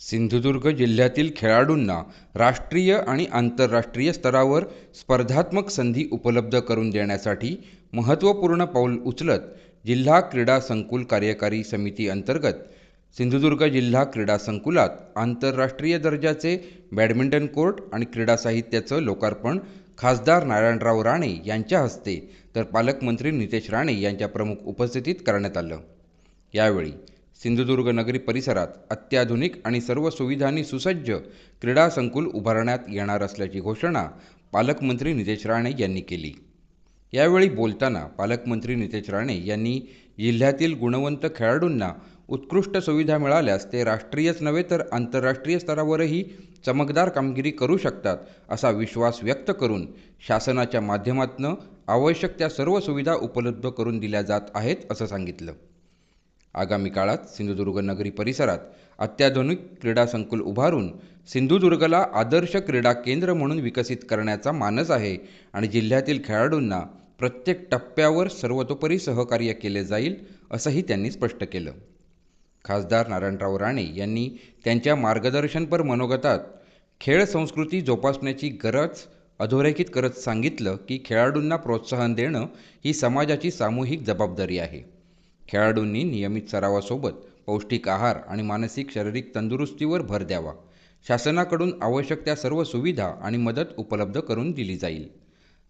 सिंधुदुर्ग जिल्ह्यातील खेळाडूंना राष्ट्रीय आणि आंतरराष्ट्रीय स्तरावर स्पर्धात्मक संधी उपलब्ध करून देण्यासाठी महत्त्वपूर्ण पाऊल उचलत जिल्हा क्रीडा संकुल कार्यकारी समिती अंतर्गत सिंधुदुर्ग जिल्हा क्रीडा संकुलात आंतरराष्ट्रीय दर्जाचे बॅडमिंटन कोर्ट आणि क्रीडा साहित्याचं लोकार्पण खासदार नारायणराव राणे यांच्या हस्ते तर पालकमंत्री नितेश राणे यांच्या प्रमुख उपस्थितीत करण्यात आलं। यावेळी सिंधुदुर्ग नगरी परिसरात अत्याधुनिक आणि सर्व सुविधांनी सुसज्ज क्रीडा संकुल उभारण्यात येणार असल्याची घोषणा पालकमंत्री नितेश राणे यांनी केली। यावेळी बोलताना पालकमंत्री नितेश राणे यांनी जिल्ह्यातील गुणवंत खेळाडूंना उत्कृष्ट सुविधा मिळाल्यास ते राष्ट्रीयच नव्हे तर आंतरराष्ट्रीय स्तरावरही चमकदार कामगिरी करू शकतात असा विश्वास व्यक्त करून शासनाच्या माध्यमातून आवश्यक त्या सर्व सुविधा उपलब्ध करून दिल्या जात आहेत असं सांगितलं। आगामी काळात सिंधुदुर्ग नगरी परिसरात अत्याधुनिक क्रीडा संकुल उभारून सिंधुदुर्गला आदर्श क्रीडा केंद्र म्हणून विकसित करण्याचा मानस आहे आणि जिल्ह्यातील खेळाडूंना प्रत्येक टप्प्यावर सर्वतोपरी सहकार्य केले जाईल असंही त्यांनी स्पष्ट केलं। खासदार नारायणराव राणे यांनी त्यांच्या मार्गदर्शनपर मनोगतात खेळ संस्कृती जोपासण्याची गरज अधोरेखित करत सांगितलं की खेळाडूंना प्रोत्साहन देणं ही समाजाची सामूहिक जबाबदारी आहे। खेळाडूंनी नियमित सरावासोबत पौष्टिक आहार आणि मानसिक शारीरिक तंदुरुस्तीवर भर द्यावा। शासनाकडून आवश्यक त्या सर्व सुविधा आणि मदत उपलब्ध करून दिली जाईल।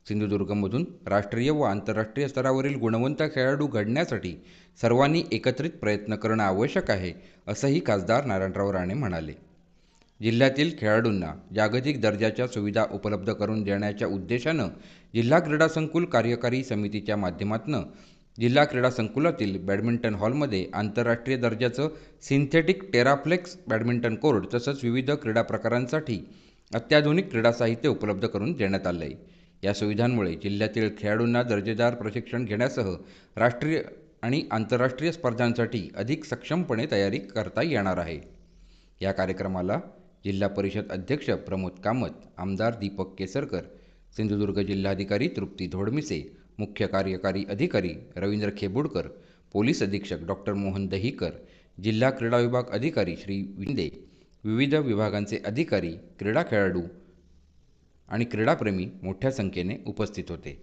सिंधुदुर्गमधून राष्ट्रीय व आंतरराष्ट्रीय स्तरावरील गुणवंत खेळाडू घडण्यासाठी सर्वांनी एकत्रित प्रयत्न करणं आवश्यक आहे असंही खासदार नारायणराव राणे म्हणाले। जिल्ह्यातील खेळाडूंना जागतिक दर्जाच्या सुविधा उपलब्ध करून देण्याच्या उद्देशानं जिल्हा क्रीडा संकुल कार्यकारी समितीच्या माध्यमातून जिल्हा क्रीडा संकुलातील बॅडमिंटन हॉलमध्ये आंतरराष्ट्रीय दर्जाचं सिंथेटिक टेराफ्लेक्स बॅडमिंटन कोर्ट तसंच विविध क्रीडा प्रकारांसाठी अत्याधुनिक क्रीडा साहित्य उपलब्ध करून देण्यात आलं आहे। या सुविधांमुळे जिल्ह्यातील खेळाडूंना दर्जेदार प्रशिक्षण घेण्यासह राष्ट्रीय आणि आंतरराष्ट्रीय स्पर्धांसाठी अधिक सक्षमपणे तयारी करता येणार आहे। या कार्यक्रमाला जिल्हा परिषद अध्यक्ष प्रमोद कामत, आमदार दीपक केसरकर, सिंधुदुर्ग जिल्हाधिकारी तृप्ती धोडमिसे, मुख्य कार्यकारी अधिकारी रवींद्र खेबुडकर, पोलीस अधीक्षक डॉक्टर मोहन दहीकर, जिल्हा क्रीडा विभाग अधिकारी श्री विंदे, विविध विभागांचे अधिकारी, क्रीडा खेळाडू आणि क्रीडाप्रेमी मोठ्या संख्येने उपस्थित होते।